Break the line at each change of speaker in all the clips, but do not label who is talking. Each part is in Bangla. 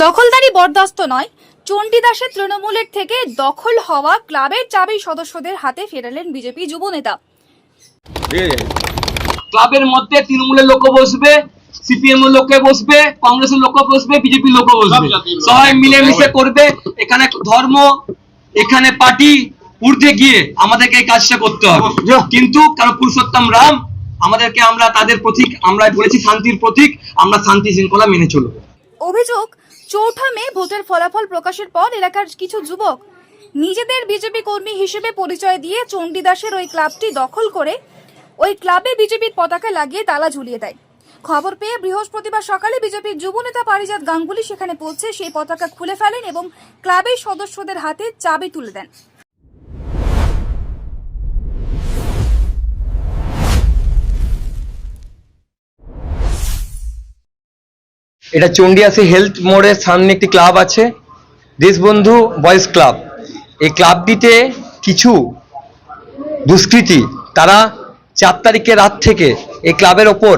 দখলদারি বরদাস্ত নয়। চণ্ডীদাসের তৃণমূলের থেকে দখল হওয়া ক্লাবের চাবি সদস্যদের হাতে ফেরালেন বিজেপি যুব নেতা।
ক্লাবের মধ্যে তৃণমূলের লোক বসবে, সিপিএম এর লোকে বসবে, কংগ্রেসের লোক বসবে, বিজেপির লোক বসবে, সবাই মিলেমিশে করবে। এখানে ধর্ম, এখানে পার্টি ঊর্ধ্বে গিয়ে আমাদেরকে এই কাজটা করতে হবে। কিন্তু কারণ পুরুষোত্তম রাম আমাদেরকে, আমরা তাদের প্রতীক, আমরা বলেছি শান্তির প্রতীক, আমরা শান্তি শৃঙ্খলা মেনে চলবো।
অভিযোগ, ৪ঠা মে ভোটের ফলাফল প্রকাশের পর এলাকার কিছু যুবক নিজেদের বিজেপি কর্মী হিসেবে পরিচয় দিয়ে চণ্ডীদাসের ওই ক্লাবটি দখল করে ওই ক্লাবে বিজেপির পতাকা লাগিয়ে তালা ঝুলিয়ে দেয়। খবর পেয়ে বৃহস্পতিবার সকালে বিজেপির যুব নেতা পারিজাত গাঙ্গুলি সেখানে পৌঁছে সেই পতাকা খুলে ফেলেন এবং ক্লাবের সদস্যদের হাতে চাবি তুলে দেন।
এটা চণ্ডীদাসে হেলথ মোড়ের সামনে একটি ক্লাব আছে, দেশবন্ধু বয়েজ ক্লাব। এই ক্লাবটিতে কিছু দুষ্কৃতী তারা 4 তারিখে রাত থেকে এই ক্লাবের ওপর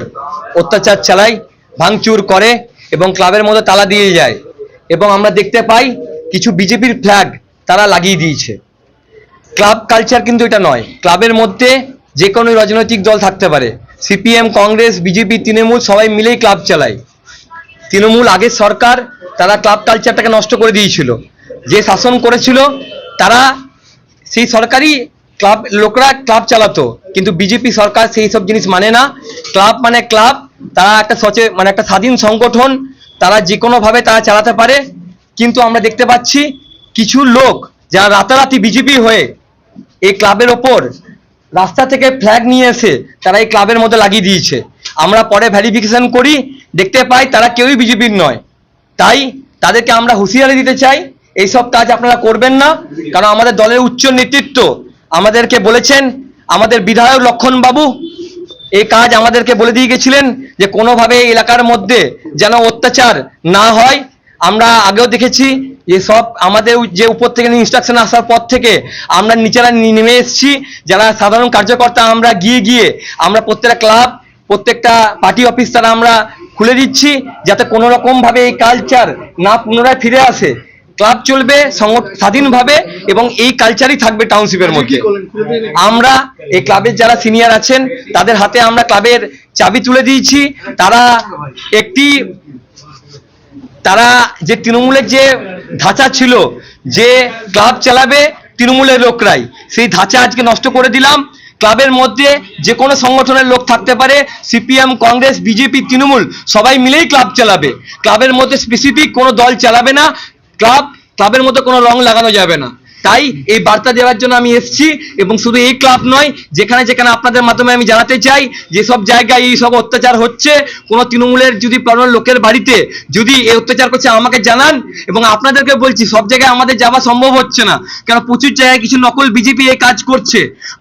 অত্যাচার চালায়, ভাঙচুর করে এবং ক্লাবের মধ্যে তালা দিয়ে যায়। এবং আমরা দেখতে পাই কিছু বিজেপির ফ্ল্যাগ তারা লাগিয়ে দিয়েছে। ক্লাব কালচার কিন্তু এটা নয়। ক্লাবের মধ্যে যে কোনো রাজনৈতিক দল থাকতে পারে, সিপিএম, কংগ্রেস, বিজেপি, তৃণমূল সবাই মিলেই ক্লাব চালায়। তৃণমূল আগের সরকার তারা ক্লাব কালচারটাকে নষ্ট করে দিয়েছিল। যে শাসন করেছিল তারা সেই সরকারি ক্লাব লোকরা ক্লাব চালাতো, কিন্তু বিজেপি সরকার সেই সব জিনিস মানে না। ক্লাব মানে ক্লাব, তারা একটা একটা স্বাধীন সংগঠন, তারা যে কোনোভাবে তারা চালাতে পারে। কিন্তু আমরা দেখতে পাচ্ছি কিছু লোক যারা রাতারাতি বিজেপি হয়ে এই ক্লাবের ওপর রাস্তা থেকে ফ্ল্যাগ নিয়ে এসে তারা এই ক্লাবের মধ্যে লাগিয়ে দিয়েছে। আমরা পরে ভেরিফিকেশন করি, দেখতে পাই তারা কেউই বিজেপির নয়। তাই তাদেরকে আমরা হুঁশিয়ারি দিতে চাই, এইসব কাজ আপনারা করবেন না। কারণ আমাদের দলের উচ্চ নেতৃত্ব আমাদেরকে বলেছেন, আমাদের বিধায়ক লক্ষণ বাবু এই কাজ আমাদেরকে বলে দিয়ে গেছিলেন যে কোনোভাবে এই এলাকার মধ্যে যেন অত্যাচার না হয়। আমরা আগেও দেখেছি যে সব আমাদের যে উপর থেকে ইনস্ট্রাকশন আসার পর থেকে আমরা নিচেরা নেমে এসেছি, যারা সাধারণ কার্যকর্তা আমরা গিয়ে আমরা প্রত্যেকটা ক্লাব, প্রত্যেকটা পার্টি অফিস তারা আমরা খুলে দিচ্ছি, যাতে কোনো রকমভাবে এই কালচার না পুনরায় ফিরে আসে। ক্লাব চলবে স্বাধীনভাবে এবং এই কালচারই থাকবে টাউনশিপের মধ্যে। আমরা এই ক্লাবের যারা সিনিয়র আছেন তাদের হাতে আমরা ক্লাবের চাবি তুলে দিয়েছি। তারা যে তৃণমূলের যে ধাঁচা ছিল যে ক্লাব চালাবে তৃণমূলের লোকরাই, সেই ধাঁচা আজকে নষ্ট করে দিলাম। ক্লাবের মধ্যে যে কোনো সংগঠনের লোক থাকতে পারে, সিপিএম, কংগ্রেস, বিজেপি, তৃণমূল সবাই মিলেই ক্লাব চালাবে। ক্লাবের মধ্যে স্পেসিফিক কোনো দল চালাবে না। ক্লাবের মধ্যে কোনো রং লাগানো যাবে না। তাই এই বার্তা দেওয়ার জন্য আমি এসেছি। এবং শুধু এই ক্লাব নয়, যেখানে যেখানে আপনাদের মাধ্যমে আমি জানাতে চাই, যেসব জায়গায় এই সব অত্যাচার হচ্ছে, কোনো তৃণমূলের যদি কোনো লোকের বাড়িতে যদি এই অত্যাচার করছে আমাকে জানান। এবং আপনাদেরকে বলছি, সব জায়গায় আমাদের যাওয়া সম্ভব হচ্ছে না, কারণ প্রচুর জায়গায় কিছু নকল বিজেপি এই কাজ করছে।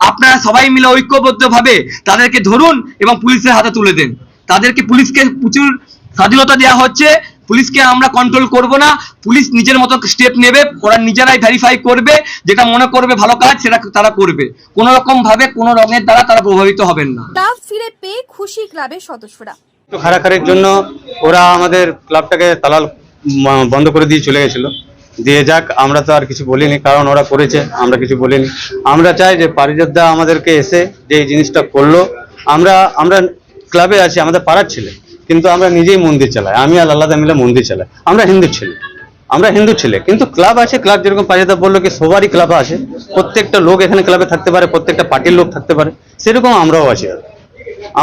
আপনারা সবাই মিলে ঐক্যবদ্ধভাবে তাদেরকে ধরুন এবং পুলিশের হাতে তুলে দেন। পুলিশকে প্রচুর স্বাধীনতা দেওয়া হচ্ছে, পুলিশকে আমরা কন্ট্রোল করব না। পুলিশ নিজের মতো স্টেপ নেবে, ওরা নিজেরাই ভেরিফাই করবে, যেটা মনে করবে ভালো কাজ সেটা তারা করবে। কোনো রকম ভাবে কোনো রঙের দ্বারা তারা প্রভাবিত হবেন না।
ক্লাব ফিরে পেয়ে খুশি ক্লাবের সদস্যরা।
খারাখারের জন্য ওরা আমাদের ক্লাবটাকে তালা বন্ধ করে দিয়ে চলে গেছিল। দিয়ে যাক, আমরা তো আর কিছু বলিনি, কারণ ওরা করেছে, আমরা কিছু বলিনি। আমরা চাই যে পারিজাত দা আমাদেরকে এসে যে এই জিনিসটা করলো, আমরা ক্লাবে আছি, আমাদের পাড়ার ছেলে, কিন্তু আমরা নিজেই মন্দির চালাই। আমি আর আল্লাহ মিলে মন্দির চালাই। আমরা হিন্দু ছেলে, কিন্তু ক্লাব আছে। ক্লাব যেরকম পারিজাত বললো কি সবারই ক্লাব আছে, প্রত্যেকটা লোক এখানে ক্লাবে থাকতে পারে, প্রত্যেকটা পার্টির লোক থাকতে পারে, সেরকম আমরাও আছি।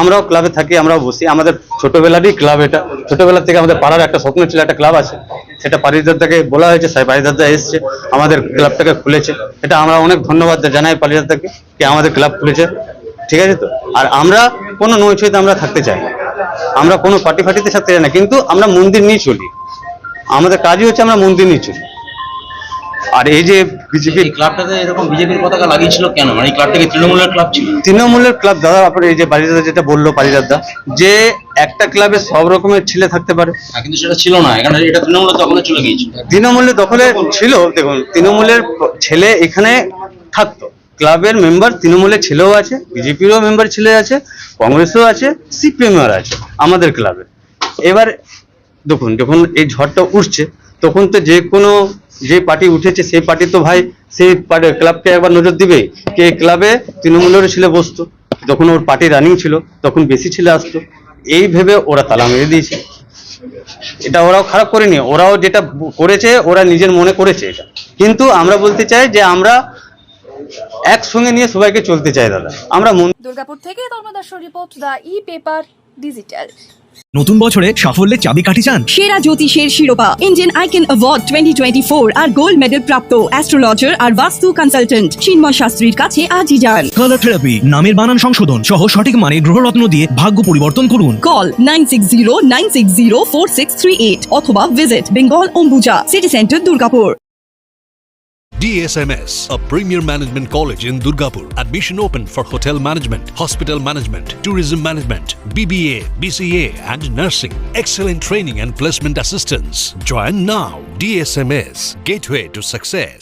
আমরাও ক্লাবে থাকি, আমরাও বসি। আমাদের ছোটবেলারই ক্লাব এটা। ছোটবেলা থেকে আমাদের পাড়ার একটা স্বপ্ন ছিল, একটা ক্লাব আছে। সেটা পারিজাত দাকে বলা হয়েছে, পারিজাত দা এসছে, আমাদের ক্লাবটাকে খুলেছে। এটা আমরা অনেক ধন্যবাদ জানাই পারিজাত দাকে কি আমাদের ক্লাব খুলেছে। ঠিক আছে তো? আর আমরা কোনো নৈছইতে আমরা থাকতে চাই না, আমরা কোনো পার্টিতে থাকতে চাই না, কিন্তু আমরা মন্দির নিয়ে চলি। আমাদের কাজই হচ্ছে আমরা মন্দির নিয়ে চলি। আর এই যে বিজেপির
ক্লাবটাতে এরকম বিজেপির পতাকা লাগিয়েছিল কেন? মানে এই ক্লাবটা কি তৃণমূলের ক্লাব ছিল?
তৃণমূলের ক্লাব দাদা, আপনার এই যে পারিজাত যেটা বললো পারিজাত দা, যে একটা ক্লাবে সব রকমের ছেলে থাকতে পারে,
কিন্তু সেটা ছিল না এখানে, এটা তৃণমূলের দখলে চলে গিয়েছিল।
তৃণমূলের দখলে ছিল। দেখুন, তৃণমূলের ছেলে এখানে থাকতো, ক্লাবের মেম্বার তৃণমূলের ছেলেও আছে, বিজেপিরও মেম্বার ছেলে আছে, কংগ্রেসও আছে, সিপিএমের আছে আমাদের ক্লাবে। এবার দেখুন, যখন এই ঝড়টা উঠছে তখন তো যে পার্টি উঠেছে সেই পার্টি তো ভাই সেই ক্লাবকে একবার নজর দিবে, কে ক্লাবে তৃণমূলের ছেলে বসতো, যখন ওর পার্টি রানিং ছিল তখন বেশি ছেলে আসতো, এই ভেবে ওরা তালা মেরে দিয়েছে। এটা ওরাও খারাপ করেনি, ওরাও যেটা করেছে ওরা নিজের মনে করেছে এটা, কিন্তু আমরা বলতে চাই যে আমরা একসঙ্গে নিয়ে সবাইকে চলতে চাই দাদা। আমরা
দুর্গাপুর থেকে ধর্মদাসর report, the e paper digital.
নতুন বছরে সাফল্যের চাবিকাঠি চান?
সেরা জ্যোতিষের শিরোপা ইন্ডিয়ান আইকন অ্যাওয়ার্ড 2024 আর গোল্ড মেডেল প্রাপ্ত অ্যাস্ট্রোলজার আর বাস্তু কনসালটেন্ট চিন্ময় শাস্ত্রীর কাছে আজই যান।
কালার থেরাপি, নামের বানান সংশোধন সহ সঠিক মানে গ্রহরত্ন দিয়ে ভাগ্য পরিবর্তন করুন।
কল 9609604638 অথবা visit Bengal Ambuja city centre Durgapur.
DSMS, a premier management college in Durgapur. Admission open for hotel management, hospital management, tourism management, BBA, BCA and nursing. Excellent training and placement assistance. Join now. DSMS, gateway to success.